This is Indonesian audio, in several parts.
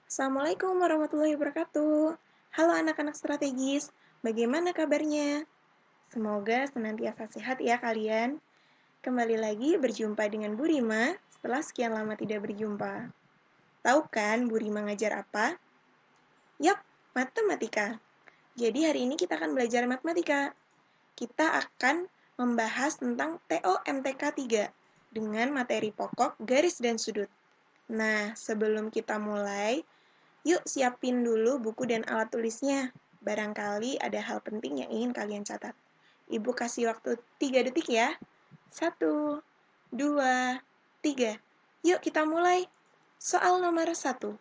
Assalamualaikum warahmatullahi wabarakatuh. Halo anak-anak strategis, bagaimana kabarnya? Semoga senantiasa sehat ya kalian. Kembali lagi berjumpa dengan Bu Rima setelah sekian lama tidak berjumpa. Tahu kan Bu Rima ngajar apa? Yap, matematika. Jadi hari ini kita akan belajar matematika. Kita akan membahas tentang TOMTK 3 dengan materi pokok garis dan sudut. Nah, sebelum kita mulai, yuk siapin dulu buku dan alat tulisnya. Barangkali ada hal penting yang ingin kalian catat. Ibu kasih waktu 3 detik ya. 1, 2, 3. Yuk kita mulai. Soal nomor 1.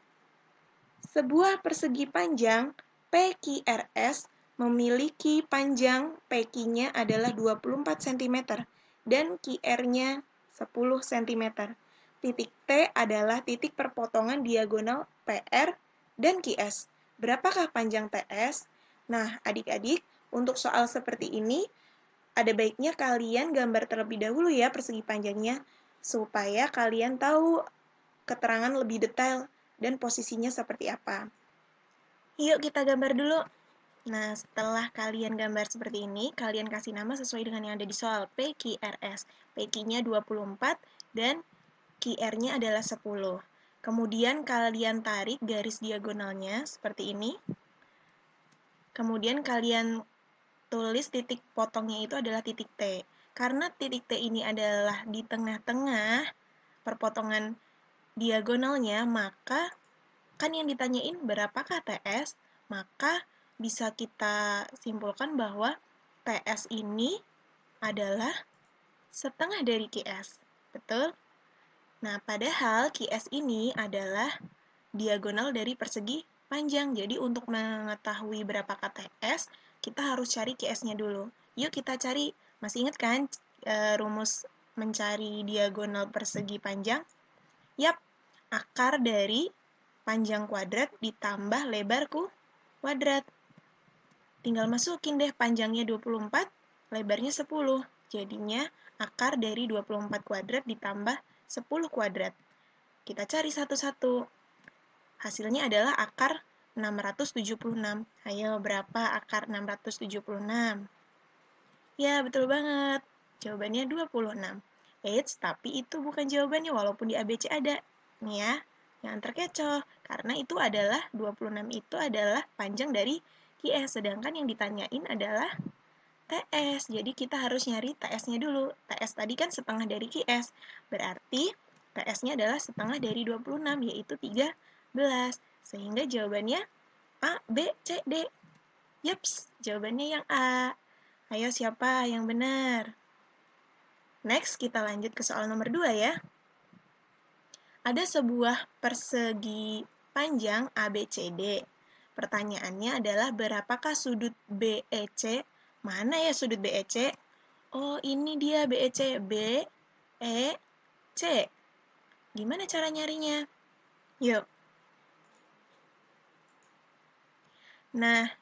Sebuah persegi panjang PQRS memiliki panjang PQ-nya adalah 24 cm dan QR-nya 10 cm. Titik T adalah titik perpotongan diagonal PR dan QS. Berapakah panjang TS? Nah, adik-adik, untuk soal seperti ini, ada baiknya kalian gambar terlebih dahulu ya persegi panjangnya, supaya kalian tahu keterangan lebih detail dan posisinya seperti apa. Yuk kita gambar dulu. Nah, setelah kalian gambar seperti ini, kalian kasih nama sesuai dengan yang ada di soal PQRS. PQ-nya 24 dan QR-nya adalah 10. Kemudian kalian tarik garis diagonalnya seperti ini. Kemudian kalian tulis titik potongnya itu adalah titik T. Karena titik T ini adalah di tengah-tengah perpotongan diagonalnya, maka kan yang ditanyain berapakah TS, maka bisa kita simpulkan bahwa TS ini adalah setengah dari QS. Betul? Nah, padahal QS ini adalah diagonal dari persegi panjang. Jadi, untuk mengetahui berapakah TS, kita harus cari QS-nya dulu. Yuk kita cari. Masih ingat kan rumus mencari diagonal persegi panjang? Yap, akar dari panjang kuadrat ditambah lebar kuadrat. Tinggal masukin deh panjangnya 24, lebarnya 10. Jadinya akar dari 24 kuadrat ditambah 10 kuadrat. Kita cari satu-satu. Hasilnya adalah akar 676. Ayo, berapa akar 676? Ya, betul banget. Jawabannya 26. Eits, tapi itu bukan jawabannya walaupun di ABC ada. Nih ya, jangan terkecoh. Karena itu adalah 26 itu adalah panjang dari QS. Sedangkan yang ditanyain adalah TS. Jadi kita harus nyari TS-nya dulu. TS tadi kan setengah dari QS. Berarti TS-nya adalah setengah dari 26, yaitu 13. Sehingga jawabannya A, B, C, D. Yaps, jawabannya yang A. Ayo siapa yang benar? Next, kita lanjut ke soal nomor 2 ya. Ada sebuah persegi panjang ABCD. Pertanyaannya adalah berapakah sudut BEC? Mana ya sudut BEC? Oh, ini dia BEC. BEC. Gimana cara nyarinya? Yuk. Nah,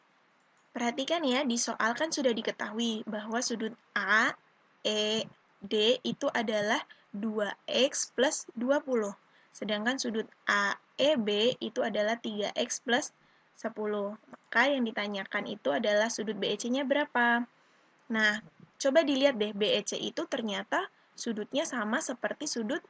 perhatikan ya, di soal kan sudah diketahui bahwa sudut A, E, D itu adalah 2x plus 20. Sedangkan sudut AEB itu adalah 3x plus 10. Maka yang ditanyakan itu adalah sudut BEC-nya berapa? Nah, coba dilihat deh, BEC itu ternyata sudutnya sama seperti sudut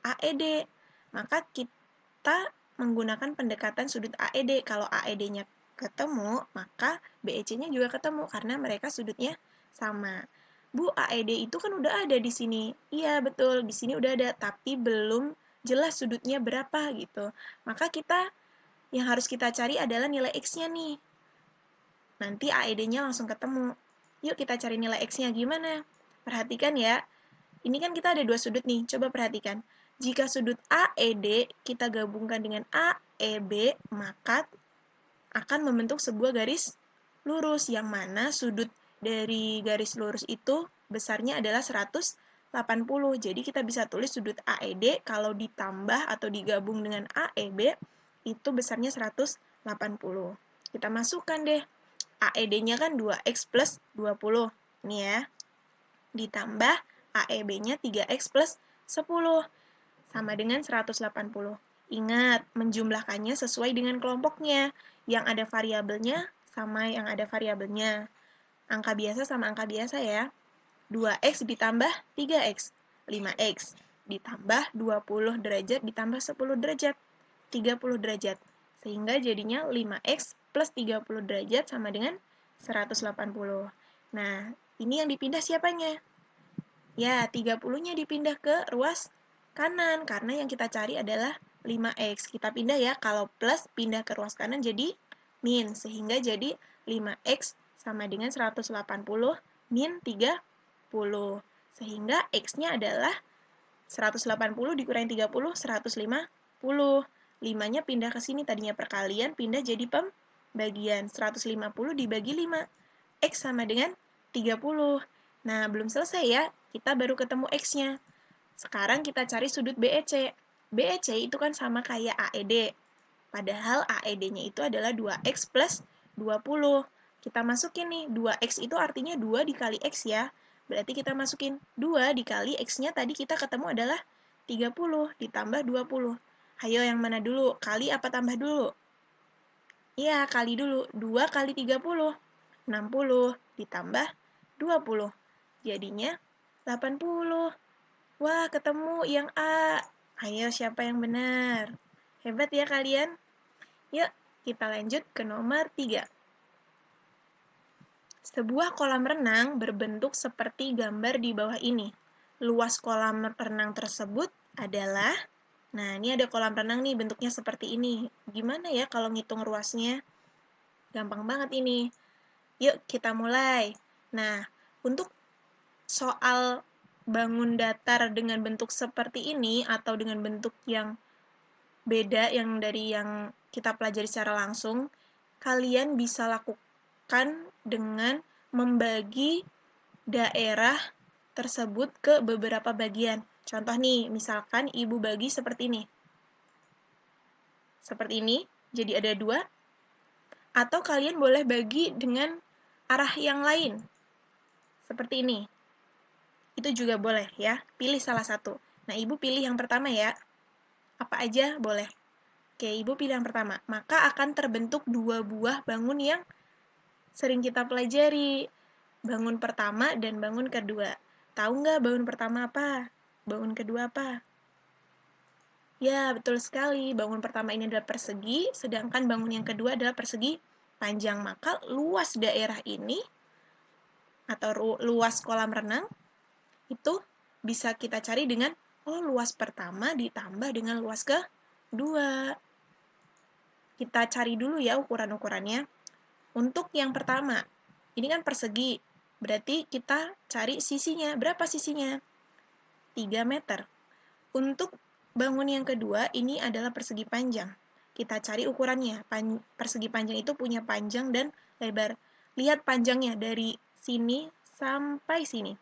AED. Maka kita menggunakan pendekatan sudut AED. Kalau AED-nya ketemu, maka BEC-nya juga ketemu karena mereka sudutnya sama. Bu, AED itu kan udah ada di sini. Iya, betul. Di sini udah ada, tapi belum jelas sudutnya berapa gitu. Maka yang harus kita cari adalah nilai X-nya nih. Nanti AED-nya langsung ketemu. Yuk kita cari nilai X-nya gimana? Perhatikan ya. Ini kan kita ada dua sudut nih. Coba perhatikan. Jika sudut AED kita gabungkan dengan AEB, maka akan membentuk sebuah garis lurus, yang mana sudut dari garis lurus itu besarnya adalah 180. Jadi kita bisa tulis sudut AED kalau ditambah atau digabung dengan AEB itu besarnya 180. Kita masukkan deh. AED-nya kan 2x plus 20. Ini ya. Ditambah AEB-nya 3x plus 10. Sama dengan 180. Ingat, menjumlahkannya sesuai dengan kelompoknya. Yang ada variabelnya sama yang ada variabelnya. Angka biasa sama angka biasa ya. 2x ditambah 3x. 5x ditambah 20 derajat ditambah 10 derajat. 30 derajat. Sehingga jadinya 5x plus 30 derajat sama dengan 180. Nah, ini yang dipindah siapanya? Ya, 30-nya dipindah ke ruas kanan, karena yang kita cari adalah 5x. Kita pindah ya, kalau plus pindah ke ruas kanan jadi min, sehingga jadi 5x sama dengan 180 min 30. Sehingga x-nya adalah 180 dikurangi 30, 150. 5-nya pindah ke sini, tadinya perkalian, pindah jadi pembagian. 150 dibagi 5. X sama dengan 30. Nah, belum selesai ya, kita baru ketemu X-nya. Sekarang kita cari sudut BEC. BEC itu kan sama kayak AED. Padahal AED-nya itu adalah 2X plus 20. Kita masukin nih, 2X itu artinya 2 dikali X ya. Berarti kita masukin 2 dikali X-nya tadi kita ketemu adalah 30 ditambah 20. Hayo yang mana dulu? Kali apa tambah dulu? Iya, kali dulu. 2 kali 30. 60 ditambah 20. Jadinya 80. Wah, ketemu yang A. Ayo, siapa yang benar? Hebat ya kalian. Yuk, kita lanjut ke nomor 3. Sebuah kolam renang berbentuk seperti gambar di bawah ini. Luas kolam renang tersebut adalah... Nah, ini ada kolam renang nih, bentuknya seperti ini. Gimana ya kalau ngitung ruasnya? Gampang banget ini. Yuk, kita mulai. Nah, untuk soal bangun datar dengan bentuk seperti ini, atau dengan bentuk yang beda yang dari yang kita pelajari secara langsung, kalian bisa lakukan dengan membagi daerah tersebut ke beberapa bagian. Contoh nih, misalkan ibu bagi seperti ini. Seperti ini, jadi ada 2. Atau kalian boleh bagi dengan arah yang lain. Seperti ini. Itu juga boleh ya, pilih salah satu. Nah, ibu pilih yang pertama ya. Apa aja boleh. Oke, ibu pilih yang pertama. Maka akan terbentuk 2 buah bangun yang sering kita pelajari. Bangun pertama dan bangun kedua. Tahu nggak bangun pertama apa? Bangun kedua apa? Ya, betul sekali. Bangun pertama ini adalah persegi, sedangkan bangun yang kedua adalah persegi panjang. Maka luas daerah ini, atau luas kolam renang, itu bisa kita cari dengan, luas pertama ditambah dengan luas kedua. Kita cari dulu ya ukuran-ukurannya. Untuk yang pertama, ini kan persegi, berarti kita cari sisinya. Berapa sisinya? 3 meter. Untuk bangun yang kedua, ini adalah persegi panjang. Kita cari ukurannya. Persegi panjang itu punya panjang dan lebar. Lihat panjangnya dari sini sampai sini.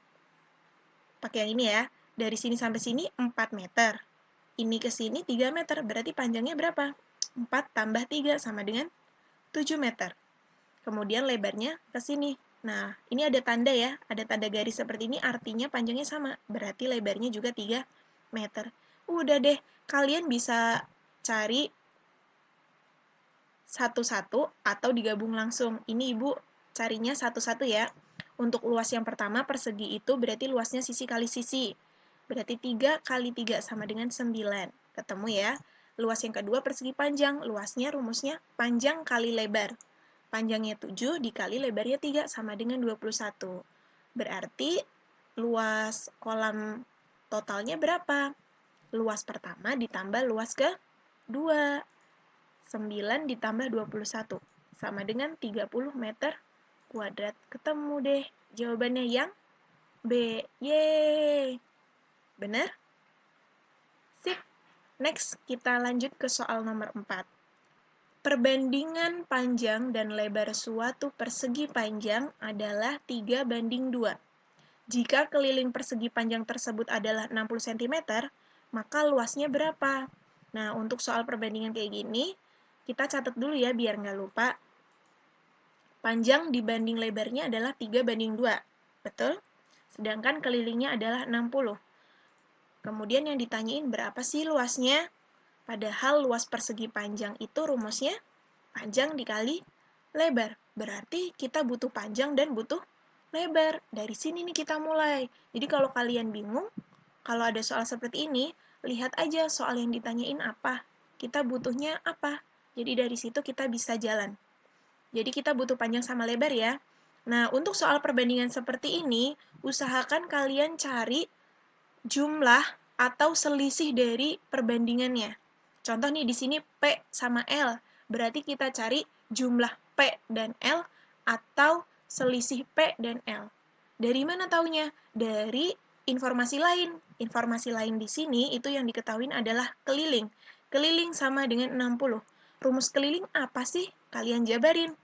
Pakai yang ini ya. Dari sini sampai sini 4 meter. Ini ke sini 3 meter. Berarti panjangnya berapa? 4 tambah 3 sama dengan 7 meter. Kemudian lebarnya ke sini. Nah, ini ada tanda ya. Ada tanda garis seperti ini, artinya panjangnya sama. Berarti lebarnya juga 3 meter. Udah deh, kalian bisa cari satu-satu atau digabung langsung. Ini ibu carinya satu-satu ya. Untuk luas yang pertama, persegi itu berarti luasnya sisi kali sisi. Berarti 3 kali 3 sama dengan 9. Ketemu ya. Luas yang kedua, persegi panjang. Luasnya rumusnya panjang kali lebar. Panjangnya 7 dikali lebarnya 3 sama dengan 21. Berarti luas kolam totalnya berapa? Luas pertama ditambah luas kedua. 9 ditambah 21 sama dengan 30 meter kuadrat. Ketemu deh jawabannya yang B. Yeay! Benar? Sip. Next, kita lanjut ke soal nomor 4. Perbandingan panjang dan lebar suatu persegi panjang adalah 3:2. Jika keliling persegi panjang tersebut adalah 60 cm, maka luasnya berapa? Nah, untuk soal perbandingan kayak gini, kita catat dulu ya biar nggak lupa. Panjang dibanding lebarnya adalah 3:2. Betul? Sedangkan kelilingnya adalah 60. Kemudian yang ditanyain berapa sih luasnya? Padahal luas persegi panjang itu rumusnya panjang dikali lebar. Berarti kita butuh panjang dan butuh lebar. Dari sini nih kita mulai. Jadi kalau kalian bingung, kalau ada soal seperti ini, lihat aja soal yang ditanyain apa. Kita butuhnya apa. Jadi dari situ kita bisa jalan. Jadi kita butuh panjang sama lebar ya. Nah, untuk soal perbandingan seperti ini, usahakan kalian cari jumlah atau selisih dari perbandingannya. Contoh nih di sini P sama L, berarti kita cari jumlah P dan L atau selisih P dan L. Dari mana taunya? Dari informasi lain. Informasi lain di sini itu yang diketahui adalah keliling. Keliling sama dengan 60. Rumus keliling apa sih? Kalian jabarin.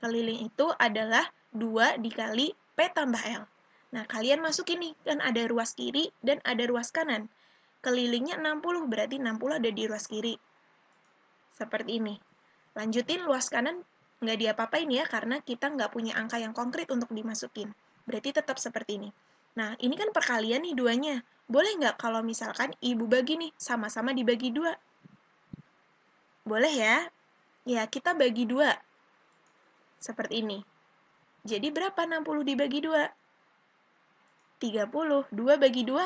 Keliling itu adalah 2 dikali P tambah L. Nah, kalian masukin nih, kan ada ruas kiri dan ada ruas kanan. Kelilingnya 60, berarti 60 ada di ruas kiri. Seperti ini. Lanjutin luas kanan, nggak diapa-apain ya, karena kita nggak punya angka yang konkret untuk dimasukin. Berarti tetap seperti ini. Nah, ini kan perkalian nih duanya. Boleh nggak kalau misalkan ibu bagi nih, sama-sama dibagi 2? Boleh ya? Ya, kita bagi 2. Seperti ini. Jadi berapa 60 dibagi 2? 30. 2 bagi 2,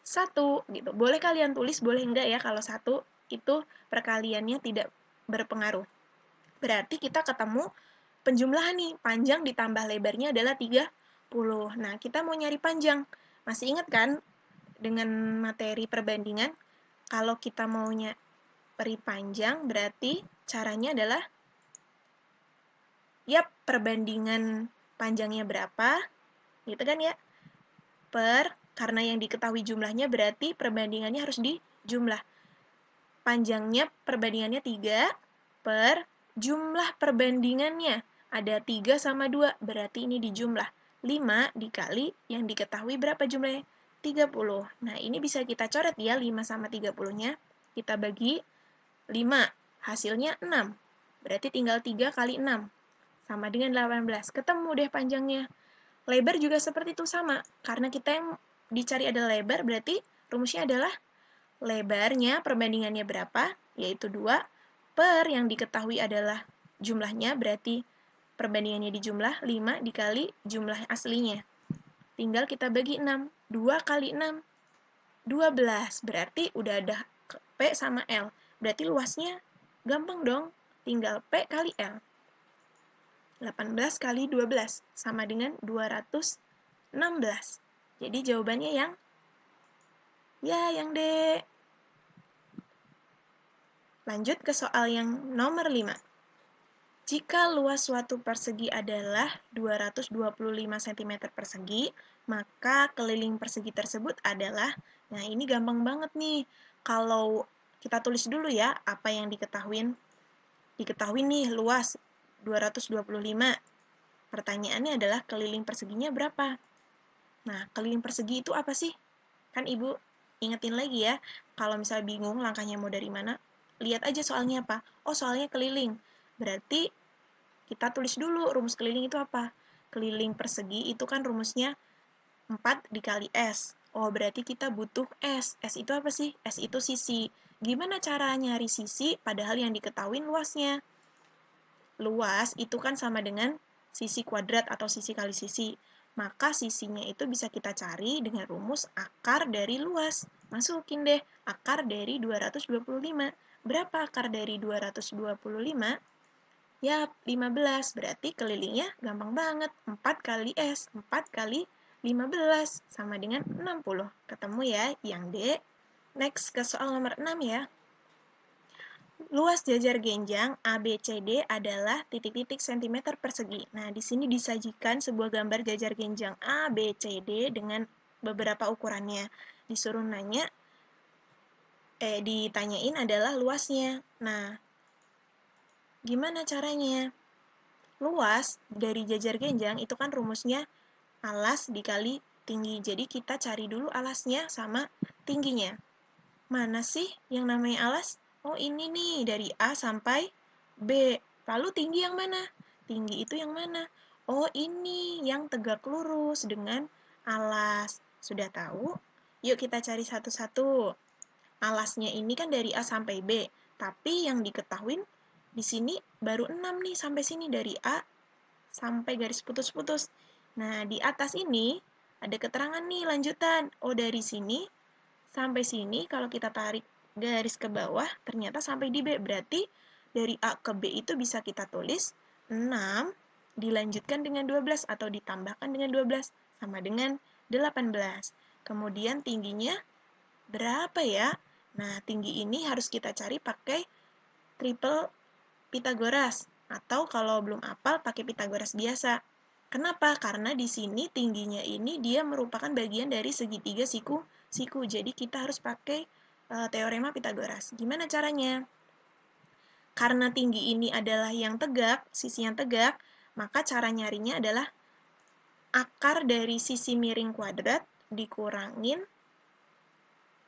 1. Gitu. Boleh kalian tulis, boleh enggak ya kalau 1 itu perkaliannya tidak berpengaruh. Berarti kita ketemu penjumlahan nih, panjang ditambah lebarnya adalah 30. Nah, kita mau nyari panjang. Masih ingat kan dengan materi perbandingan? Kalau kita mau nyari panjang, berarti caranya adalah perbandingan panjangnya berapa, gitu kan ya? Karena yang diketahui jumlahnya berarti perbandingannya harus dijumlah. Panjangnya perbandingannya 3 per jumlah perbandingannya. Ada 3 sama 2, berarti ini dijumlah. 5 dikali yang diketahui berapa jumlahnya? 30. Nah, ini bisa kita coret ya, 5 sama 30-nya. Kita bagi 5, hasilnya 6. Berarti tinggal 3 kali 6, sama dengan 18. Ketemu deh panjangnya. Lebar juga seperti itu sama, karena kita yang dicari adalah lebar, berarti rumusnya adalah lebarnya perbandingannya berapa, yaitu 2, per yang diketahui adalah jumlahnya, berarti perbandingannya dijumlah 5 dikali jumlah aslinya. Tinggal kita bagi 6, 2 kali 6, 12, berarti udah ada P sama L, berarti luasnya gampang dong, tinggal P kali L. 18 kali 12 sama dengan 216. Jadi jawabannya yang D. Lanjut ke soal yang nomor 5. Jika luas suatu persegi adalah 225 cm persegi, maka keliling persegi tersebut adalah, nah ini gampang banget nih. Kalau kita tulis dulu ya, apa yang diketahui. Diketahui nih luas 225. Pertanyaannya adalah keliling perseginya berapa? Nah, keliling persegi itu apa sih? Kan Ibu ingetin lagi ya, kalau misalnya bingung langkahnya mau dari mana, lihat aja soalnya apa. Oh, soalnya keliling. Berarti kita tulis dulu rumus keliling itu apa. Keliling persegi itu kan rumusnya 4 dikali S. Oh, berarti kita butuh S. S itu apa sih? S itu sisi. Gimana cara nyari sisi padahal yang diketahui luasnya? Luas itu kan sama dengan sisi kuadrat atau sisi kali sisi. Maka sisinya itu bisa kita cari dengan rumus akar dari luas. Masukin deh, akar dari 225. Berapa akar dari 225? Ya, 15. Berarti kelilingnya gampang banget. 4 kali S. 4 kali 15 sama dengan 60. Ketemu ya, yang D. Next ke soal nomor 6 ya. Luas jajar genjang ABCD adalah titik-titik centimeter persegi. Nah, di sini disajikan sebuah gambar jajar genjang ABCD dengan beberapa ukurannya. Disuruh ditanyain adalah luasnya. Nah, gimana caranya? Luas dari jajar genjang itu kan rumusnya alas dikali tinggi. Jadi kita cari dulu alasnya sama tingginya. Mana sih yang namanya alas? Oh, ini nih, dari A sampai B. Lalu tinggi yang mana? Tinggi itu yang mana? Oh, ini yang tegak lurus dengan alas. Sudah tahu? Yuk kita cari satu-satu. alasnya ini kan dari A sampai B, tapi yang diketahui di sini baru 6 nih sampai sini, dari A sampai garis putus-putus. Nah, di atas ini ada keterangan nih lanjutan. Oh, dari sini sampai sini kalau kita tarik garis ke bawah ternyata sampai di B. Berarti dari A ke B itu bisa kita tulis 6 dilanjutkan dengan 12 atau ditambahkan dengan 12 sama dengan 18. Kemudian tingginya berapa ya? Nah, tinggi ini harus kita cari pakai triple Pitagoras, atau kalau belum hafal pakai Pitagoras biasa. Kenapa? Karena di sini tingginya ini dia merupakan bagian dari segitiga siku. Jadi kita harus pakai teorema Pitagoras. Gimana caranya? Karena tinggi ini adalah yang tegak, sisi yang tegak, maka cara nyarinya adalah akar dari sisi miring kuadrat dikurangin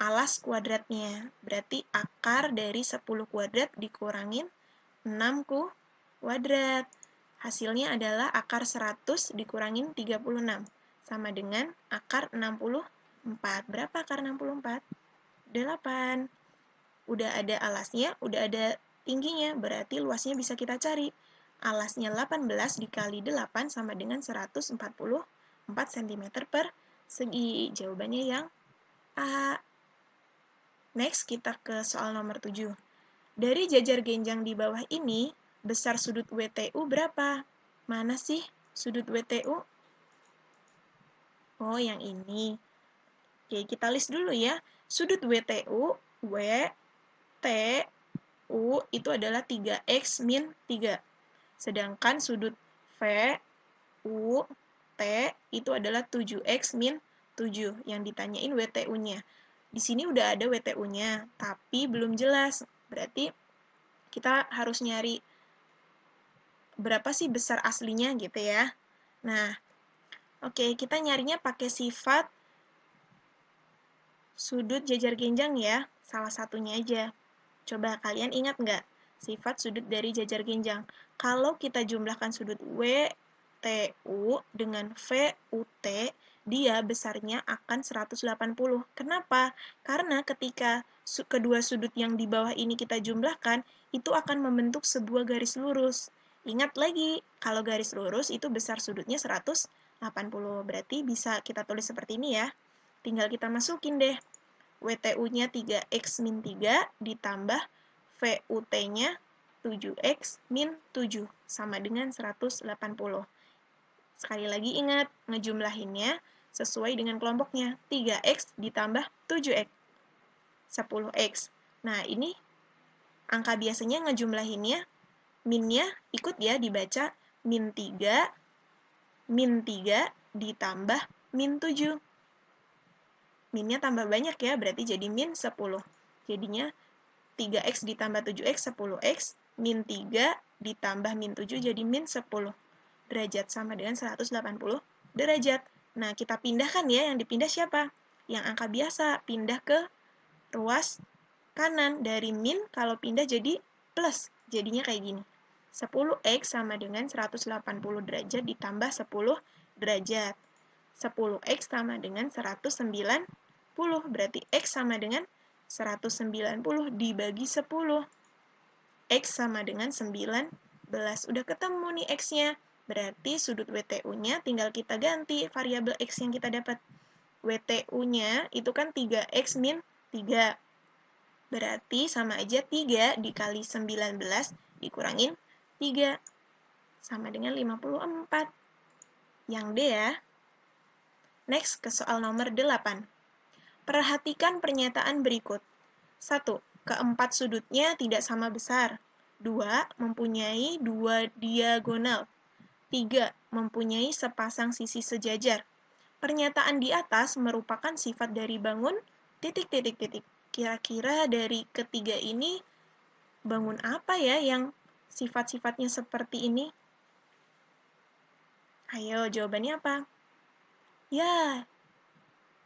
alas kuadratnya. Berarti akar dari 10 kuadrat dikurangin 6 kuadrat. Hasilnya adalah akar 100 dikurangin 36. Sama dengan akar 64. Berapa akar 64? 8. Udah ada alasnya, udah ada tingginya. Berarti luasnya bisa kita cari. Alasnya 18 dikali 8 sama dengan 144 cm per segi. Jawabannya yang A. Next, kita ke soal nomor 7. Dari jajar genjang di bawah ini, besar sudut WTU berapa? Mana sih sudut WTU? Oh, yang ini. Oke, kita list dulu ya. Sudut WTU, W, T, U itu adalah 3X min 3. Sedangkan sudut V, U, T itu adalah 7X min 7. Yang ditanyain WTU-nya. Di sini udah ada WTU-nya, tapi belum jelas. Berarti kita harus nyari berapa sih besar aslinya gitu ya. Nah, oke, kita nyarinya pakai sifat sudut jajar genjang ya, salah satunya aja. Coba kalian ingat nggak sifat sudut dari jajar genjang? Kalau kita jumlahkan sudut WTU dengan VUT, dia besarnya akan 180. Kenapa? Karena ketika kedua sudut yang di bawah ini kita jumlahkan, itu akan membentuk sebuah garis lurus. Ingat lagi, kalau garis lurus itu besar sudutnya 180. Berarti bisa kita tulis seperti ini ya. Tinggal kita masukin deh. WTU-nya 3X min 3 ditambah VUT-nya 7X min 7 sama dengan 180. Sekali lagi ingat, ngejumlahinnya sesuai dengan kelompoknya. 3X ditambah 7X. 10X. Nah, ini angka biasanya ngejumlahinnya, minnya ikut ya dibaca min 3 ditambah min 7. Minnya tambah banyak ya, berarti jadi min 10. Jadinya 3X ditambah 7X, 10X, min 3 ditambah min 7 jadi min 10 derajat sama dengan 180 derajat. Nah, kita pindahkan ya, yang dipindah siapa? Yang angka biasa, pindah ke ruas kanan. Dari min, kalau pindah jadi plus, jadinya kayak gini. 10X sama dengan 180 derajat ditambah 10 derajat. 10X sama dengan 190, berarti X sama dengan 190 dibagi 10. X sama dengan 19. Udah ketemu nih X-nya. Berarti sudut WTU-nya tinggal kita ganti variabel X yang kita dapat. WTU-nya itu kan 3X min 3. Berarti sama aja 3 dikali 19 dikurangin 3. Sama dengan 54. Yang D ya. Next ke soal nomor 8. Perhatikan pernyataan berikut. 1. Keempat sudutnya tidak sama besar. 2. Mempunyai 2 diagonal. 3. Mempunyai sepasang sisi sejajar. Pernyataan di atas merupakan sifat dari bangun ... Kira-kira dari ketiga ini, bangun apa ya yang sifat-sifatnya seperti ini? Ayo, jawabannya apa? Ya,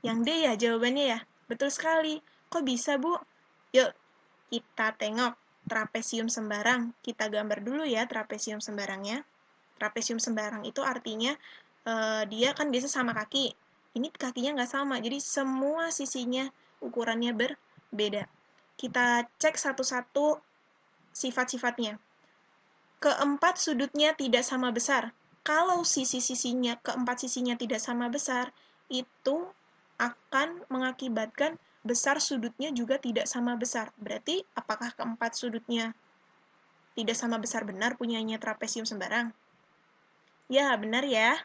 yang D ya jawabannya ya. Betul sekali. Kok bisa, Bu? Yuk, kita tengok trapesium sembarang. Kita gambar dulu ya trapesium sembarangnya. Trapesium sembarang itu artinya dia kan biasa sama kaki. Ini kakinya nggak sama, jadi semua sisinya ukurannya berbeda. kita cek satu-satu sifat-sifatnya. Keempat sudutnya tidak sama besar. Kalau sisi-sisinya, keempat sisinya tidak sama besar, itu akan mengakibatkan besar sudutnya juga tidak sama besar. Berarti apakah keempat sudutnya tidak sama besar benar punyanya trapesium sembarang? Ya, benar ya.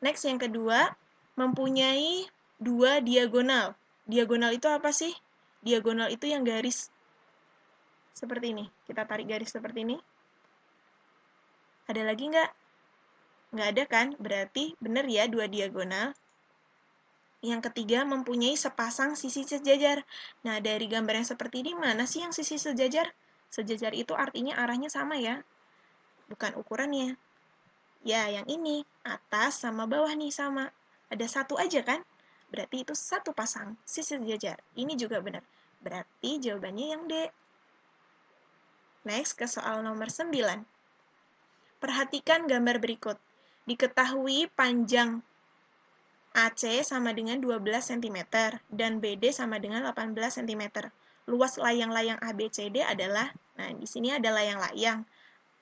Next, yang kedua, mempunyai dua diagonal. Diagonal itu apa sih? Diagonal itu yang garis seperti ini. Kita tarik garis seperti ini. Ada lagi nggak? Nggak ada kan? Berarti benar ya dua diagonal. Yang ketiga, mempunyai sepasang sisi sejajar. Nah, dari gambar yang seperti ini, mana sih yang sisi sejajar? Sejajar itu artinya arahnya sama ya, bukan ukurannya. Ya, yang ini, atas sama bawah nih sama. Ada satu aja kan? Berarti itu satu pasang sisi sejajar. Ini juga benar. Berarti jawabannya yang D. Next, ke soal nomor 9. Perhatikan gambar berikut. Diketahui panjang AC sama dengan 12 cm dan BD sama dengan 18 cm. Luas layang-layang ABCD adalah, nah di sini ada layang-layang.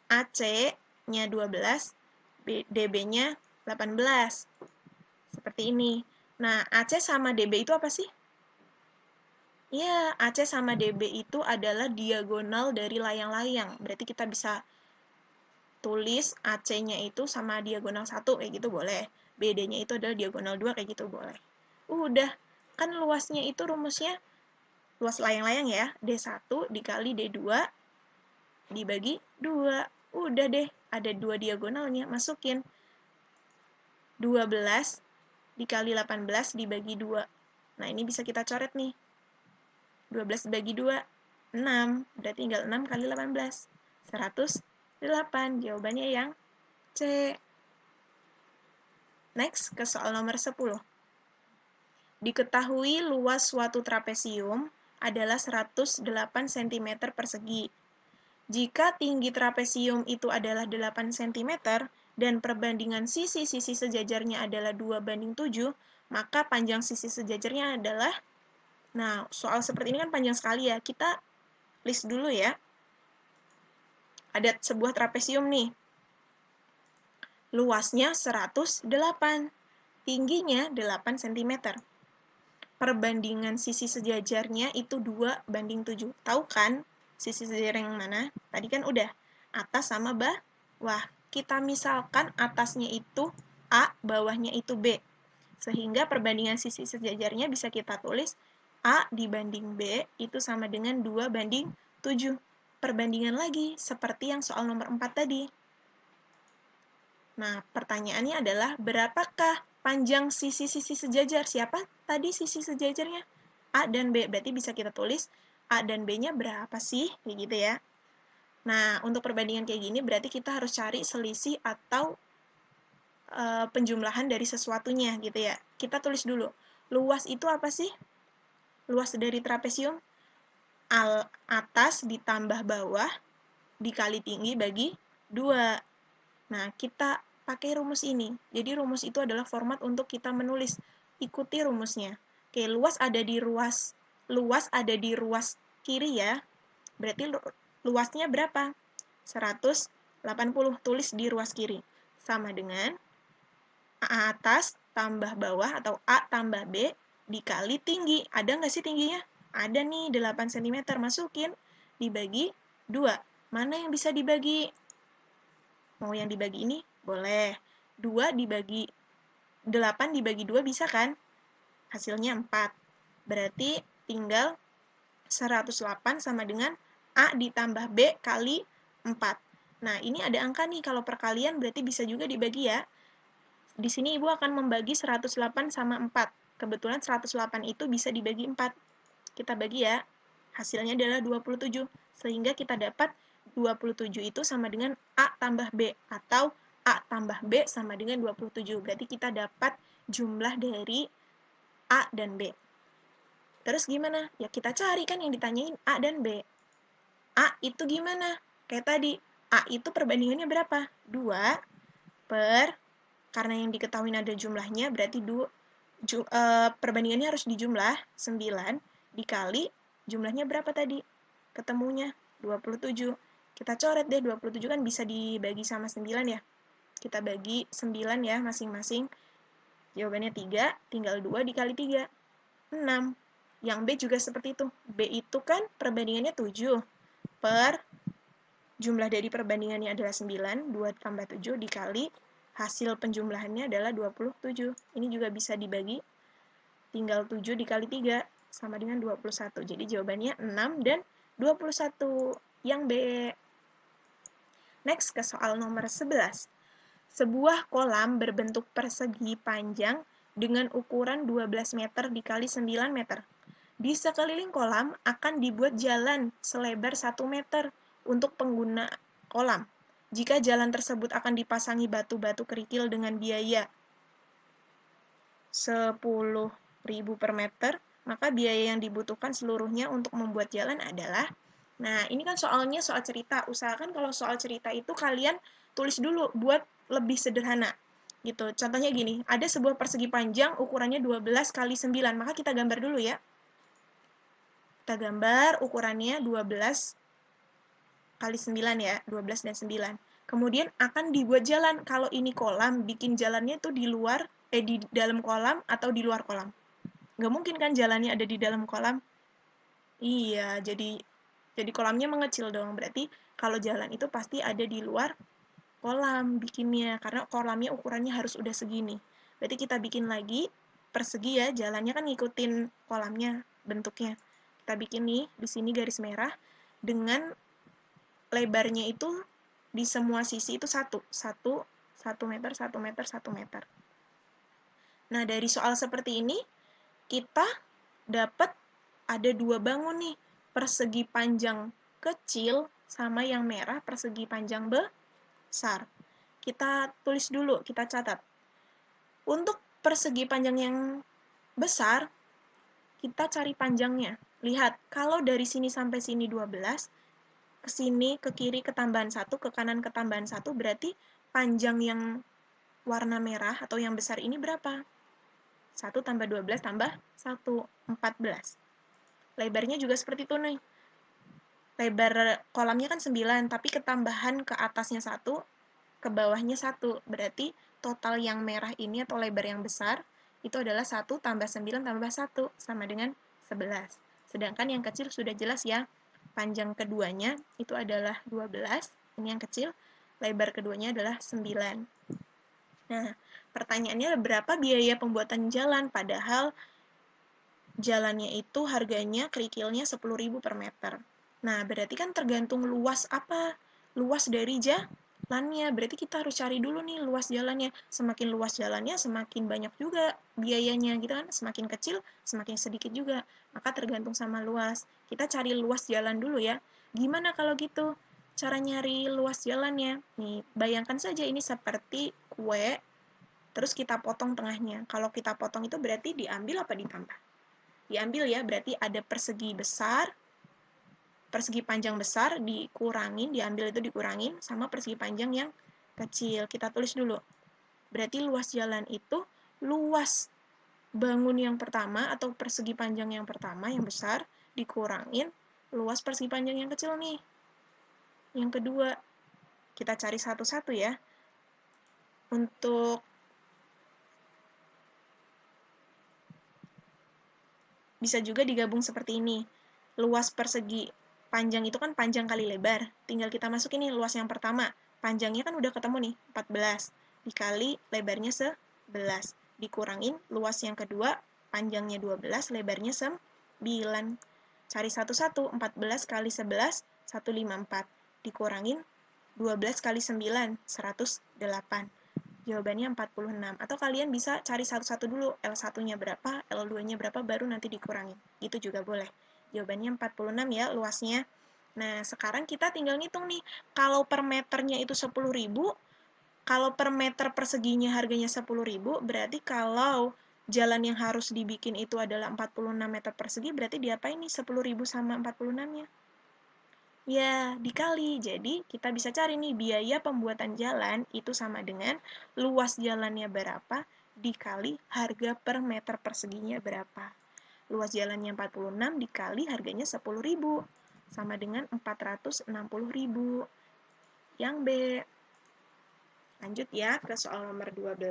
AC-nya 12, DB-nya 18. Seperti ini. Nah, AC sama DB itu apa sih? Ya, AC sama DB itu adalah diagonal dari layang-layang. Berarti kita bisa tulis AC-nya itu sama diagonal 1, kayak gitu boleh. BD-nya itu adalah diagonal 2, kayak gitu boleh. Udah, kan luasnya itu rumusnya, luas layang-layang ya, D1 dikali D2 dibagi 2. Udah deh, ada 2 diagonalnya, masukin. 12 dikali 18 dibagi 2. Nah, ini bisa kita coret nih. 12 dibagi 2, 6. Berarti tinggal 6 kali 18. 108. Jawabannya yang C. Next, ke soal nomor 10. Diketahui luas suatu trapesium adalah 108 cm persegi. Jika tinggi trapesium itu adalah 8 cm dan perbandingan sisi-sisi sejajarnya adalah 2:7, maka panjang sisi sejajarnya adalah, nah, soal seperti ini kan panjang sekali ya. Kita list dulu ya. Ada sebuah trapesium nih. Luasnya 108, tingginya 8 cm. Perbandingan sisi sejajarnya itu 2:7. Tahu kan sisi sejajar yang mana? Tadi kan udah, atas sama bawah. Kita misalkan atasnya itu A, bawahnya itu B. Sehingga perbandingan sisi sejajarnya bisa kita tulis A dibanding B itu sama dengan 2:7. Perbandingan lagi, seperti yang soal nomor 4 tadi. Nah, pertanyaannya adalah, berapakah panjang sisi-sisi sejajar? Siapa tadi sisi sejajarnya? A dan B. Berarti bisa kita tulis A dan B-nya berapa sih? Kayak gitu ya. Nah, untuk perbandingan kayak gini, berarti kita harus cari selisih atau penjumlahan dari sesuatunya gitu ya. Kita tulis dulu. Luas itu apa sih? Luas dari trapesium? Atas ditambah bawah dikali tinggi bagi 2. Nah, kita pakai rumus ini. Jadi rumus itu adalah format untuk kita menulis. Ikuti rumusnya. Oke, luas ada di ruas kiri ya. Berarti luasnya berapa? 180. Tulis di ruas kiri. Sama dengan A atas tambah bawah atau A tambah B dikali tinggi. Ada nggak sih tingginya? Ada nih, 8 cm. Masukin. Dibagi 2. Mana yang bisa dibagi? Mau yang dibagi ini? Boleh. 2 dibagi 8 dibagi 2 bisa kan? Hasilnya 4. Berarti tinggal 108 sama dengan A ditambah B kali 4. Nah, ini ada angka nih. Kalau perkalian berarti bisa juga dibagi ya. Di sini Ibu akan membagi 108 sama 4. Kebetulan 108 itu bisa dibagi 4. Kita bagi ya. Hasilnya adalah 27. Sehingga kita dapat 27 itu sama dengan A tambah B. Atau A tambah B sama dengan 27. Berarti kita dapat jumlah dari A dan B. Terus gimana? Ya kita cari kan yang ditanyain A dan B. A itu gimana? Kayak tadi. A itu perbandingannya berapa? 2 per, karena yang diketahui ada jumlahnya, berarti perbandingannya harus dijumlah, 9 dikali Jumlahnya berapa tadi? Ketemunya 27. Kita coret deh, 27 kan bisa dibagi sama 9 ya. Kita bagi 9 ya masing-masing. Jawabannya 3, tinggal 2 dikali 3. 6. Yang B juga seperti itu. B itu kan perbandingannya 7 per jumlah dari perbandingannya adalah 9, 2 tambah 7 dikali hasil penjumlahannya adalah 27. Ini juga bisa dibagi, tinggal 7 dikali 3 sama dengan 21. Jadi jawabannya 6 dan 21. Yang B. Next ke soal nomor 11. Sebuah kolam berbentuk persegi panjang dengan ukuran 12 meter dikali 9 meter. Di sekeliling kolam akan dibuat jalan selebar 1 meter untuk pengguna kolam. Jika jalan tersebut akan dipasangi batu-batu kerikil dengan biaya 10.000 per meter, maka biaya yang dibutuhkan seluruhnya untuk membuat jalan adalah... Nah, ini kan soalnya soal cerita. Usahakan kalau soal cerita itu kalian tulis dulu buat lebih sederhana. Gitu. Contohnya gini, ada sebuah persegi panjang ukurannya 12 kali 9, maka kita gambar dulu ya. Kita gambar ukurannya 12 kali 9 ya, 12 dan 9. Kemudian akan dibuat jalan. Kalau ini kolam, bikin jalannya itu di dalam kolam atau di luar kolam. Nggak mungkin kan jalannya ada di dalam kolam? Iya, jadi kolamnya mengecil dong. Berarti kalau jalan itu pasti ada di luar kolam bikinnya, karena kolamnya ukurannya harus udah segini. Berarti kita bikin lagi persegi ya, jalannya kan ngikutin kolamnya bentuknya. Kita bikin nih, di sini garis merah, dengan lebarnya itu di semua sisi itu 1 meter, 1 meter, 1 meter. Nah, dari soal seperti ini, kita dapat ada 2 bangun nih, persegi panjang kecil sama yang merah persegi panjang besar. Kita tulis dulu, kita catat. Untuk persegi panjang yang besar, kita cari panjangnya. Lihat, kalau dari sini sampai sini 12, ke sini, ke kiri ketambahan 1, ke kanan ketambahan 1, berarti panjang yang warna merah atau yang besar ini berapa? 1 tambah 12 tambah 1, 14. Lebarnya juga seperti itu nih. Lebar kolamnya kan 9, tapi ketambahan ke atasnya 1, ke bawahnya 1. Berarti total yang merah ini atau lebar yang besar, itu adalah 1 tambah 9 tambah 1, sama dengan 11. Sedangkan yang kecil sudah jelas ya, panjang keduanya itu adalah 12, ini yang kecil, lebar keduanya adalah 9. Nah, pertanyaannya berapa biaya pembuatan jalan? Padahal jalannya itu harganya kerikilnya 10.000 per meter. Nah, berarti kan tergantung luas apa? Luas dari jalannya. Berarti kita harus cari dulu nih luas jalannya. Semakin luas jalannya, semakin banyak juga biayanya gitu kan. Semakin kecil, semakin sedikit juga. Maka tergantung sama luas. Kita cari luas jalan dulu ya. Gimana kalau gitu? Cara nyari luas jalannya? Nih, bayangkan saja ini seperti kue, terus kita potong tengahnya. Kalau kita potong itu berarti diambil apa ditambah? Diambil ya, berarti ada persegi besar, persegi panjang besar dikurangin, diambil itu dikurangin, sama persegi panjang yang kecil. Kita tulis dulu. Berarti luas jalan itu luas bangun yang pertama atau persegi panjang yang pertama yang besar dikurangin luas persegi panjang yang kecil nih. Yang kedua, kita cari satu-satu ya. Untuk bisa juga digabung seperti ini. Luas persegi panjang itu kan panjang kali lebar. Tinggal kita masukin nih luas yang pertama. Panjangnya kan udah ketemu nih, 14. Dikali lebarnya 11. Dikurangin luas yang kedua, panjangnya 12, lebarnya 9. Cari satu-satu, 14 kali 11, 154. Dikurangin 12 kali 9, 108. Jawabannya 46. Atau kalian bisa cari satu-satu dulu, L1-nya berapa, L2-nya berapa, baru nanti dikurangin. Itu juga boleh. Jawabannya 46 ya luasnya. Nah, sekarang kita tinggal ngitung nih. Kalau per meternya itu 10.000, kalau per meter perseginya harganya 10.000, berarti kalau jalan yang harus dibikin itu adalah 46 meter persegi, berarti diapain nih 10.000 sama 46-nya? Ya, dikali. Jadi, kita bisa cari nih, biaya pembuatan jalan itu sama dengan luas jalannya berapa dikali harga per meter perseginya berapa. luas jalannya 46 dikali harganya 10.000. Sama dengan 460.000. Yang B. Lanjut ya ke soal nomor 12.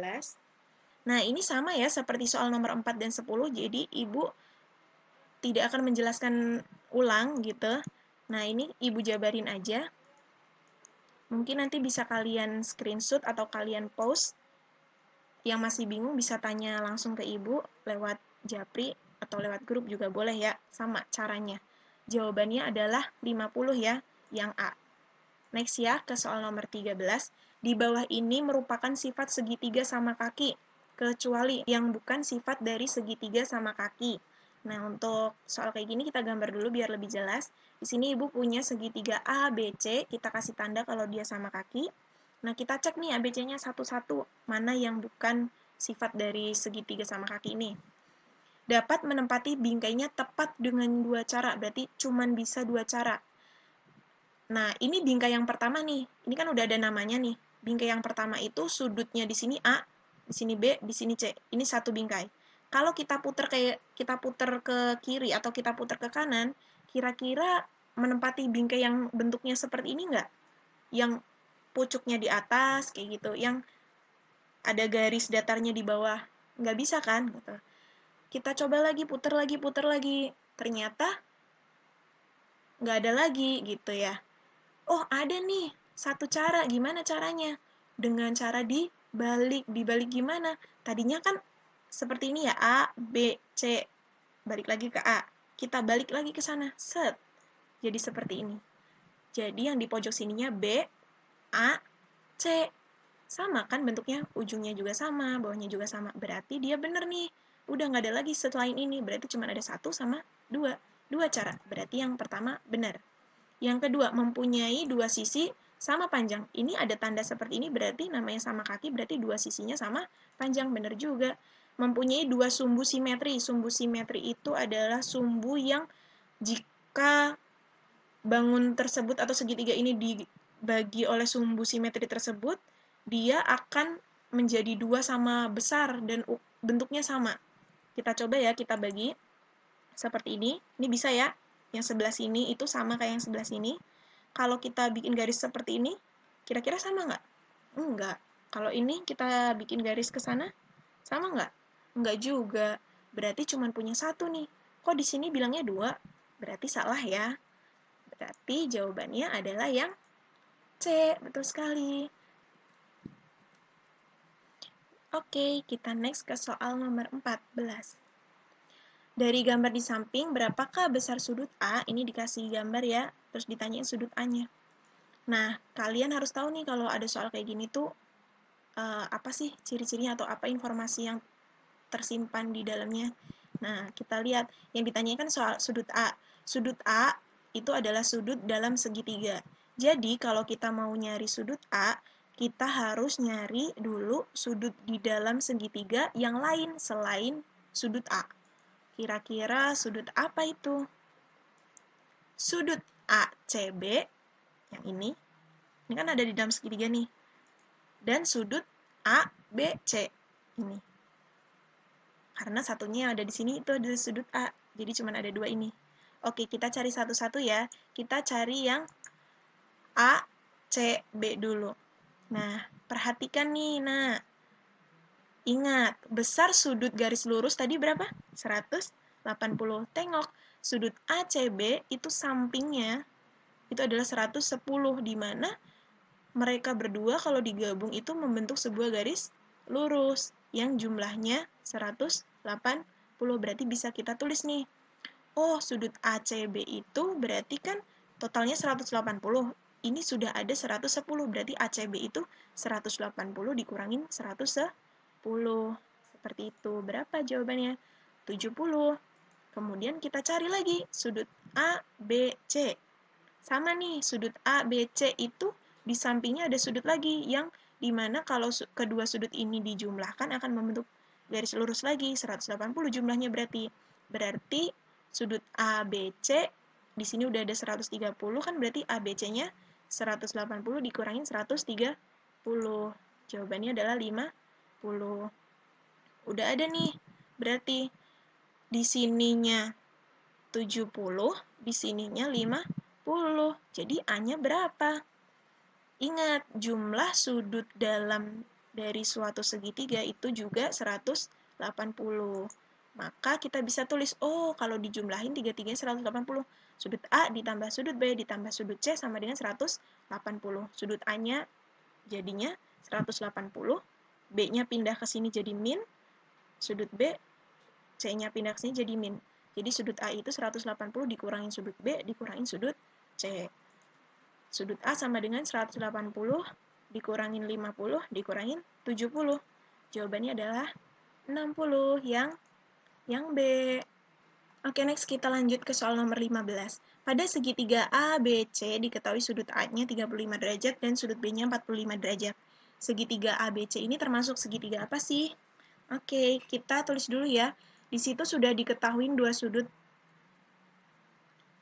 Nah, ini sama ya seperti soal nomor 4 dan 10, jadi Ibu tidak akan menjelaskan ulang gitu. Nah, ini Ibu jabarin aja. Mungkin nanti bisa kalian screenshot atau kalian post. Yang masih bingung bisa tanya langsung ke Ibu lewat Japri atau lewat grup juga boleh ya, sama caranya. Jawabannya adalah 50 ya, yang A. Next ya, ke soal nomor 13. Di bawah ini merupakan sifat segitiga sama kaki, kecuali yang bukan sifat dari segitiga sama kaki. Nah, untuk soal kayak gini kita gambar dulu biar lebih jelas. Di sini Ibu punya segitiga A, B, C, kita kasih tanda kalau dia sama kaki. Nah, kita cek nih ABC-nya satu-satu, mana yang bukan sifat dari segitiga sama kaki ini. Dapat menempati bingkainya tepat dengan dua cara, berarti cuman bisa dua cara. Nah, ini bingkai yang pertama nih. Ini kan udah ada namanya nih. Bingkai yang pertama itu sudutnya di sini A, di sini B, di sini C. Ini satu bingkai. Kalau kita putar ke kiri atau kita putar ke kanan, kira-kira menempati bingkai yang bentuknya seperti ini nggak? Yang pucuknya di atas kayak gitu, yang ada garis datarnya di bawah. Nggak bisa kan? Gitu. Kita coba lagi, putar lagi, putar lagi. Ternyata nggak ada lagi gitu ya. Oh, ada nih satu cara. Gimana caranya? Dengan cara dibalik. Dibalik gimana? Tadinya kan seperti ini ya, A, B, C. Balik lagi ke A. Kita balik lagi ke sana. Set. Jadi seperti ini. Jadi yang di pojok sininya B, A, C. Sama kan bentuknya, ujungnya juga sama, bawahnya juga sama. Berarti dia bener nih. Udah nggak ada lagi selain ini. Berarti cuma ada satu sama dua. Dua cara. Berarti yang pertama benar. Yang kedua, mempunyai dua sisi sama panjang. Ini ada tanda seperti ini berarti namanya sama kaki, berarti dua sisinya sama panjang. Benar juga. Mempunyai dua sumbu simetri. Sumbu simetri itu adalah sumbu yang jika bangun tersebut atau segitiga ini dibagi oleh sumbu simetri tersebut, dia akan menjadi dua sama besar dan bentuknya sama. Kita coba ya, kita bagi seperti ini. Ini bisa ya, yang sebelah sini itu sama kayak yang sebelah sini. Kalau kita bikin garis seperti ini, kira-kira sama nggak? Enggak. Kalau ini kita bikin garis ke sana, sama nggak? Enggak juga. Berarti cuma punya satu nih. Kok di sini bilangnya dua? Berarti salah ya. Berarti jawabannya adalah yang C. Betul sekali. Oke, kita next ke soal nomor 14. Dari gambar di samping, berapakah besar sudut A? Ini dikasih gambar ya, terus ditanyain sudut A-nya. Nah, kalian harus tahu nih kalau ada soal kayak gini tuh, apa sih ciri-cirinya atau apa informasi yang tersimpan di dalamnya. Nah, kita lihat yang ditanyakan soal sudut A. Sudut A itu adalah sudut dalam segitiga. Jadi, kalau kita mau nyari sudut A, kita harus nyari dulu sudut di dalam segitiga yang lain selain sudut A. Kira-kira sudut apa itu? Sudut ACB, yang ini kan ada di dalam segitiga nih. Dan sudut ABC, ini. Karena satunya ada di sini itu adalah sudut A, jadi cuma ada dua ini. Oke, kita cari satu-satu ya. Kita cari yang ACB dulu. Nah, perhatikan nih. Nah, ingat, besar sudut garis lurus tadi berapa? 180. Tengok, sudut ACB itu sampingnya itu adalah 110, di mana mereka berdua kalau digabung itu membentuk sebuah garis lurus yang jumlahnya 180. Berarti bisa kita tulis nih. Oh, sudut ACB itu berarti kan totalnya 180. Ini sudah ada 110, berarti ACB itu 180 dikurangin 110. Seperti itu. Berapa jawabannya? 70. Kemudian kita cari lagi sudut ABC. Sama nih, sudut ABC itu di sampingnya ada sudut lagi yang dimana kalau kedua sudut ini dijumlahkan akan membentuk garis lurus lagi, 180 jumlahnya berarti. Berarti sudut ABC di sini udah ada 130 kan, berarti ABC-nya 180 dikurangin 130. Jawabannya adalah 50. Udah ada nih, berarti Di sininya 70, di sininya 50. Jadi A-nya berapa? Ingat, jumlah sudut dalam dari suatu segitiga itu juga 180. Maka kita bisa tulis, oh kalau dijumlahin tiga-tiganya 180. Sudut A ditambah sudut B ditambah sudut C sama dengan 180. Sudut A-nya jadinya 180, B-nya pindah ke sini jadi min, sudut B, C-nya pindah ke sini jadi min. Jadi sudut A itu 180 dikurangin sudut B dikurangin sudut C. Sudut A sama dengan 180 dikurangin 50 dikurangin 70. Jawabannya adalah 60 yang B. Oke, next kita lanjut ke soal nomor 15. Pada segitiga ABC diketahui sudut A-nya 35 derajat dan sudut B-nya 45 derajat. Segitiga ABC ini termasuk segitiga apa sih? Oke, kita tulis dulu ya. Di situ sudah diketahui dua sudut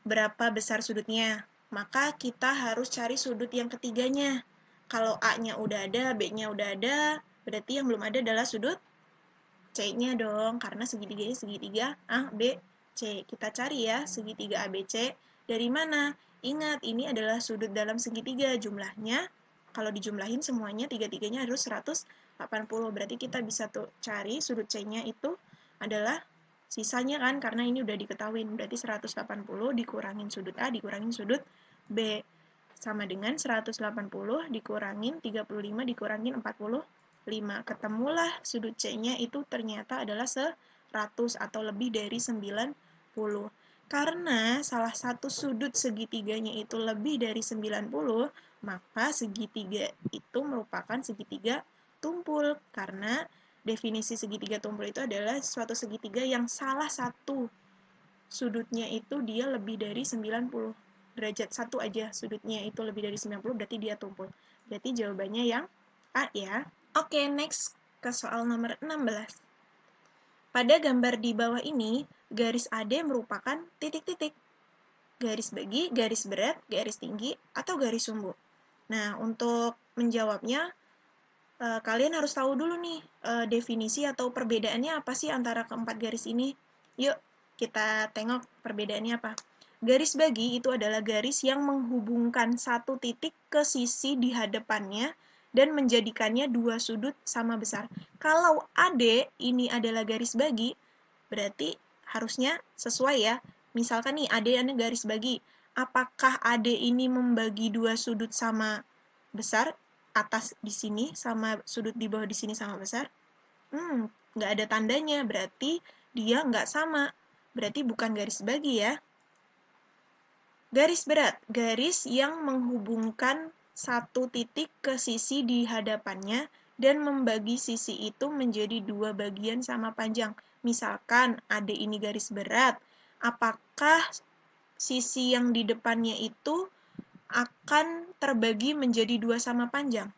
berapa besar sudutnya. Maka kita harus cari sudut yang ketiganya. Kalau A-nya udah ada, B-nya udah ada, berarti yang belum ada adalah sudut C-nya dong, karena segitiganya segitiga A, B, C. Kita cari ya, segitiga ABC. Dari mana? Ingat, ini adalah sudut dalam segitiga. Jumlahnya, kalau dijumlahin semuanya, tiga-tiganya harus 180. Berarti kita bisa tuh cari sudut C-nya itu adalah sisanya kan, karena ini udah diketahui. Berarti 180 dikurangin sudut A, dikurangin sudut B. Sama dengan 180 dikurangin 35 dikurangin 45. Ketemulah sudut C-nya itu ternyata adalah 100 atau lebih dari 90. Karena salah satu sudut segitiganya itu lebih dari 90, maka segitiga itu merupakan segitiga tumpul. Karena definisi segitiga tumpul itu adalah suatu segitiga yang salah satu sudutnya itu dia lebih dari 90 derajat. Satu aja sudutnya itu lebih dari 90, berarti dia tumpul. Berarti jawabannya yang A ya. Oke, next ke soal nomor 16. Pada gambar di bawah ini, garis AD merupakan titik-titik. Garis bagi, garis berat, garis tinggi, atau garis sumbu. Nah, untuk menjawabnya, kalian harus tahu dulu nih, definisi atau perbedaannya apa sih antara keempat garis ini. Yuk, kita tengok perbedaannya apa. Garis bagi itu adalah garis yang menghubungkan satu titik ke sisi di hadapannya dan menjadikannya dua sudut sama besar. Kalau AD ini adalah garis bagi, berarti harusnya sesuai ya. Misalkan nih, AD ini garis bagi. Apakah AD ini membagi dua sudut sama besar? Atas di sini sama sudut di bawah di sini sama besar? Nggak ada tandanya, berarti dia nggak sama. Berarti bukan garis bagi ya. Garis berat, garis yang menghubungkan satu titik ke sisi di hadapannya dan membagi sisi itu menjadi dua bagian sama panjang. Misalkan ada ini garis berat, apakah sisi yang di depannya itu akan terbagi menjadi dua sama panjang?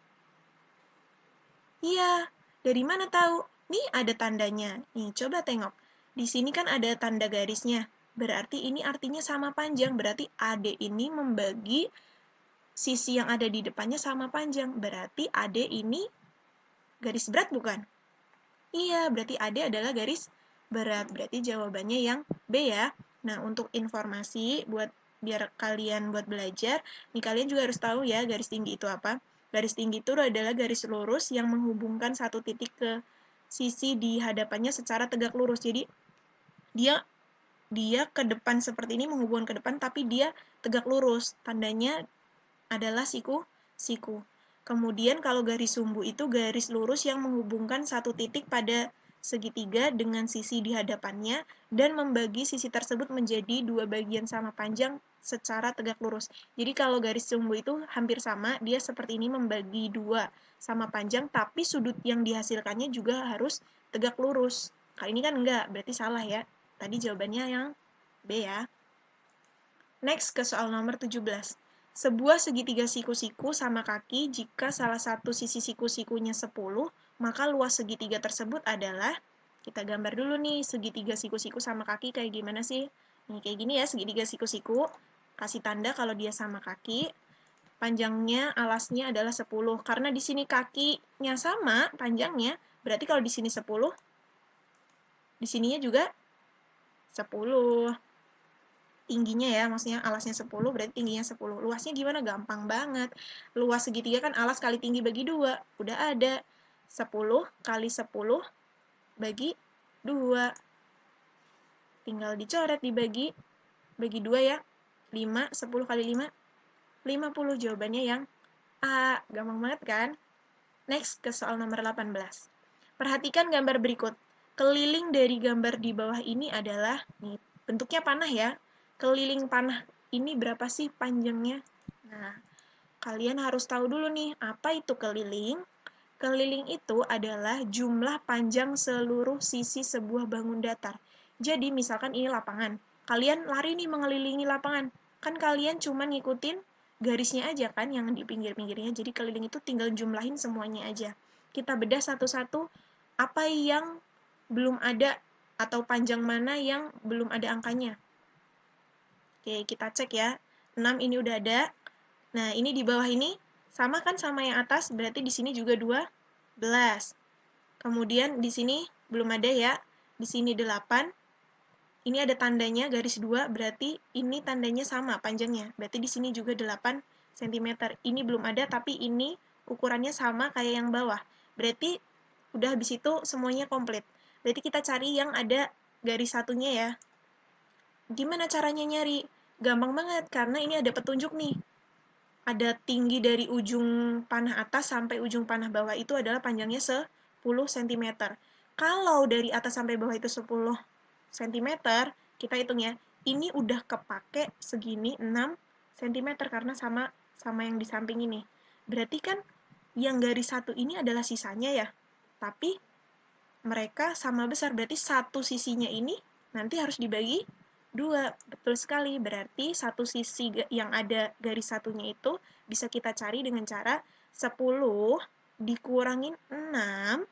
Iya, dari mana tahu? Nih ada tandanya. Nih, coba tengok. Di sini kan ada tanda garisnya. Berarti ini artinya sama panjang. Berarti AD ini membagi sisi yang ada di depannya sama panjang. Berarti AD ini garis berat bukan? Iya, berarti AD adalah garis berat. Berarti jawabannya yang B ya. Nah, untuk informasi biar kalian buat belajar, nih kalian juga harus tahu ya garis tinggi itu apa. Garis tinggi itu adalah garis lurus yang menghubungkan satu titik ke sisi di hadapannya secara tegak lurus. Jadi dia ke depan seperti ini menghubungkan ke depan, tapi dia tegak lurus. Tandanya adalah siku. Kemudian kalau garis sumbu itu garis lurus yang menghubungkan satu titik pada segitiga dengan sisi di hadapannya dan membagi sisi tersebut menjadi dua bagian sama panjang secara tegak lurus. Jadi kalau garis sumbu itu hampir sama, dia seperti ini membagi dua sama panjang, tapi sudut yang dihasilkannya juga harus tegak lurus. Kali ini kan enggak, berarti salah ya. Tadi jawabannya yang B ya. Next ke soal nomor 17. Sebuah segitiga siku-siku sama kaki jika salah satu sisi siku-sikunya 10, maka luas segitiga tersebut adalah, kita gambar dulu nih, segitiga siku-siku sama kaki kayak gimana sih? Nih kayak gini ya, segitiga siku-siku. Kasih tanda kalau dia sama kaki. Panjangnya alasnya adalah 10. Karena di sini kakinya sama panjangnya, berarti kalau di sini 10, di sininya juga 10. Tingginya ya, maksudnya alasnya 10, berarti tingginya 10. Luasnya gimana? Gampang banget. Luas segitiga kan alas kali tinggi bagi 2. Udah ada. 10 kali 10 bagi 2. Tinggal dicoret dibagi 2 ya. 5, 10 kali 5, 50. Jawabannya yang A. Gampang banget kan? Next, ke soal nomor 18. Perhatikan gambar berikut. Keliling dari gambar di bawah ini adalah, nih, bentuknya panah ya. Keliling panah ini berapa sih panjangnya? Nah, kalian harus tahu dulu nih, apa itu keliling? Keliling itu adalah jumlah panjang seluruh sisi sebuah bangun datar. Jadi, misalkan ini lapangan. Kalian lari nih mengelilingi lapangan. Kan kalian cuma ngikutin garisnya aja kan yang di pinggir-pinggirnya. Jadi, keliling itu tinggal jumlahin semuanya aja. Kita bedah satu-satu apa yang belum ada atau panjang mana yang belum ada angkanya. Oke, kita cek ya. 6 ini udah ada. Nah, ini di bawah ini sama kan sama yang atas, berarti di sini juga 12. Kemudian di sini belum ada ya. Di sini 8. Ini ada tandanya garis 2, berarti ini tandanya sama panjangnya. Berarti di sini juga 8 cm. Ini belum ada, tapi ini ukurannya sama kayak yang bawah. Berarti udah habis itu semuanya komplit. Berarti kita cari yang ada garis satunya ya. Gimana caranya nyari? Gampang banget, karena ini ada petunjuk nih. Ada tinggi dari ujung panah atas sampai ujung panah bawah itu adalah panjangnya 10 cm. Kalau dari atas sampai bawah itu 10 cm, kita hitung ya, ini udah kepake segini 6 cm karena sama yang di samping ini. Berarti kan yang garis satu ini adalah sisanya ya. Tapi mereka sama besar, berarti satu sisinya ini nanti harus dibagi 2. Betul sekali, berarti satu sisi yang ada garis satunya itu bisa kita cari dengan cara 10 dikurangin 6,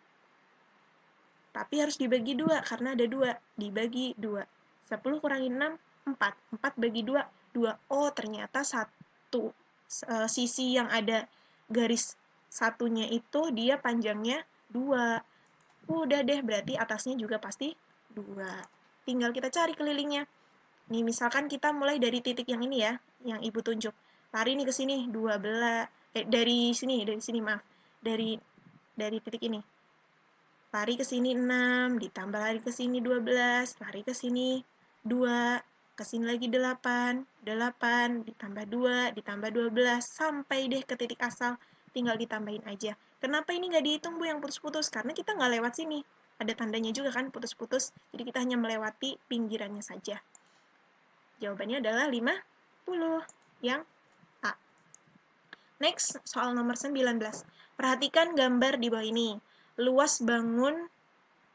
tapi harus dibagi 2 karena ada 2, dibagi 2. 10 kurangin 6, 4. 4 bagi 2, 2. Oh, ternyata satu sisi yang ada garis satunya itu dia panjangnya 2. Udah deh, berarti atasnya juga pasti 2. Tinggal kita cari kelilingnya. Nih, misalkan kita mulai dari titik yang ini ya, yang Ibu tunjuk. Lari nih ke sini, 12. Dari sini, maaf. Dari titik ini. Lari ke sini 6, ditambah lari ke sini 12, lari ke sini 2, ke sini lagi 8, 8, ditambah 2, ditambah 12, sampai deh ke titik asal, tinggal ditambahin aja. Kenapa ini nggak dihitung, Bu, yang putus-putus? Karena kita nggak lewat sini. Ada tandanya juga kan, putus-putus, jadi kita hanya melewati pinggirannya saja. Jawabannya adalah 50, yang A. Next, soal nomor 19. Perhatikan gambar di bawah ini. Luas bangun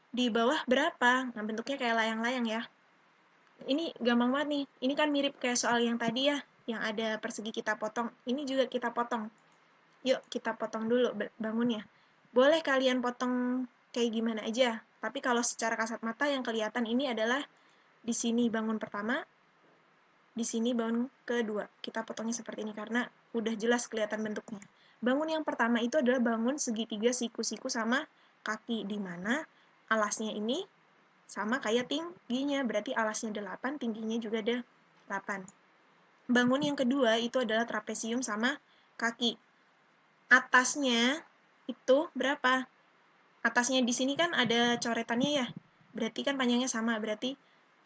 di bawah berapa? Nah, bentuknya kayak layang-layang ya. Ini gampang banget nih. Ini kan mirip kayak soal yang tadi ya, yang ada persegi kita potong. Ini juga kita potong. Yuk, kita potong dulu bangunnya. Boleh kalian potong kayak gimana aja. Tapi kalau secara kasat mata yang kelihatan ini adalah di sini bangun pertama, di sini bangun kedua. Kita potongnya seperti ini karena udah jelas kelihatan bentuknya. Bangun yang pertama itu adalah bangun segitiga siku-siku sama kaki, di mana alasnya ini sama kayak tingginya, berarti alasnya 8, tingginya juga ada 8. Bangun yang kedua itu adalah trapesium sama kaki. Atasnya itu berapa? Atasnya di sini kan ada coretannya ya, berarti kan panjangnya sama, berarti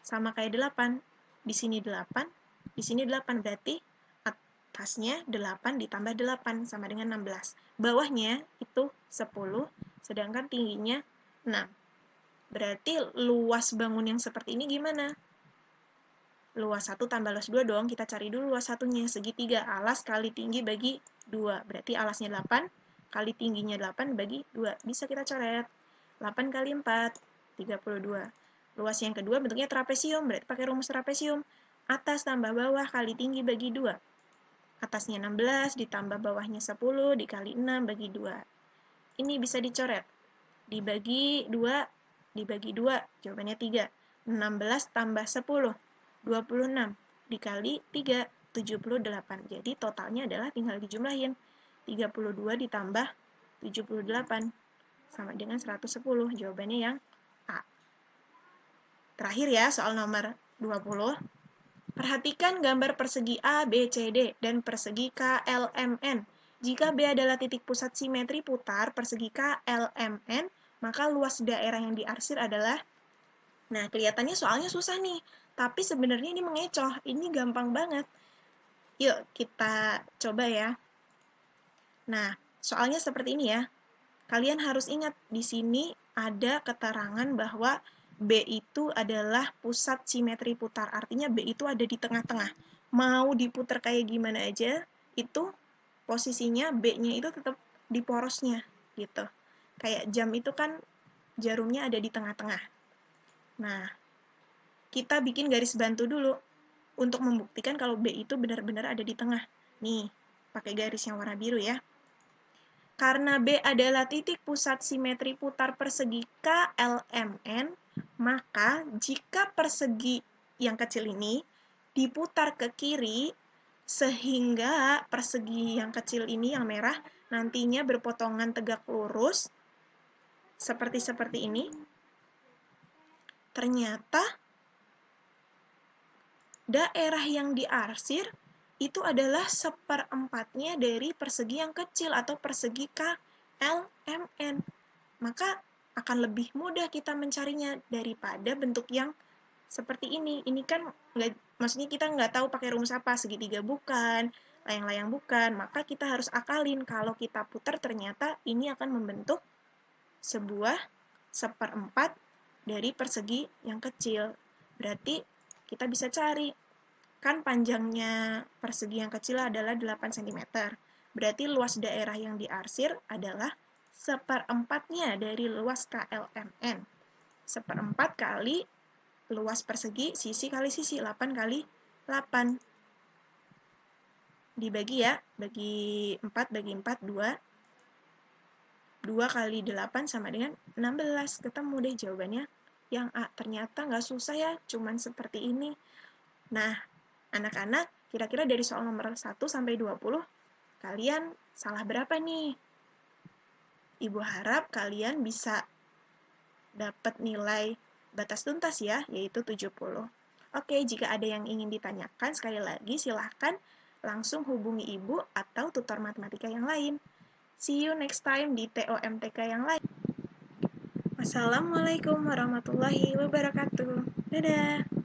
sama kayak 8. Di sini 8, di sini 8, berarti atasnya 8 ditambah 8 sama dengan 16. Bawahnya itu 10, sedangkan tingginya 6. Berarti luas bangun yang seperti ini gimana? Luas 1 tambah luas 2 dong. Kita cari dulu luas satunya. Segitiga alas kali tinggi bagi 2. Berarti alasnya 8 kali tingginya 8 bagi 2. Bisa kita coret. 8 kali 4, 32. Luas yang kedua bentuknya trapesium. Berarti pakai rumus trapesium. Atas tambah bawah kali tinggi bagi 2. Atasnya 16 ditambah bawahnya 10 dikali 6 bagi 2. Ini bisa dicoret. Dibagi 2, dibagi 2, jawabannya 3. 16 tambah 10, 26. Dikali 3, 78. Jadi totalnya adalah tinggal dijumlahin. 32 ditambah 78 sama dengan 110. Jawabannya yang A. Terakhir ya, soal nomor 20. Perhatikan gambar persegi A, B, C, D, dan persegi KLMN. Jika B adalah titik pusat simetri putar persegi KLMN, maka luas daerah yang diarsir adalah... Nah, kelihatannya soalnya susah nih, tapi sebenarnya ini mengecoh, ini gampang banget. Yuk, kita coba ya. Nah, soalnya seperti ini ya. Kalian harus ingat, di sini ada keterangan bahwa B itu adalah pusat simetri putar. Artinya B itu ada di tengah-tengah. Mau diputar kayak gimana aja, itu posisinya B-nya itu tetap di porosnya, gitu. Kayak jam itu kan jarumnya ada di tengah-tengah. Nah, kita bikin garis bantu dulu untuk membuktikan kalau B itu benar-benar ada di tengah. Nih, pakai garis yang warna biru ya. Karena B adalah titik pusat simetri putar persegi KLMN, maka jika persegi yang kecil ini diputar ke kiri, sehingga persegi yang kecil ini, yang merah, nantinya berpotongan tegak lurus, seperti ini, ternyata daerah yang diarsir itu adalah seperempatnya dari persegi yang kecil atau persegi KLMN. Maka akan lebih mudah kita mencarinya daripada bentuk yang seperti ini. Ini kan maksudnya kita nggak tahu pakai rumus apa, segitiga bukan, layang-layang bukan, maka kita harus akalin kalau kita putar ternyata ini akan membentuk sebuah seperempat dari persegi yang kecil. Berarti kita bisa cari, kan panjangnya persegi yang kecil adalah 8 cm. Berarti luas daerah yang diarsir adalah seperempatnya dari luas KLMN. Seperempat kali luas persegi, sisi kali sisi, 8 kali 8. Dibagi ya, bagi 4, bagi 4, 2. 2 kali 8 sama dengan 16. Ketemu deh jawabannya. Yang A. Ternyata nggak susah ya, cuman seperti ini. Nah, anak-anak, kira-kira dari soal nomor 1 sampai 20, kalian salah berapa nih? Ibu harap kalian bisa dapat nilai batas tuntas ya, yaitu 70. Oke, jika ada yang ingin ditanyakan, sekali lagi silahkan langsung hubungi ibu atau tutor matematika yang lain. See you next time di TOMTK yang lain. Wassalamualaikum warahmatullahi wabarakatuh. Dadah!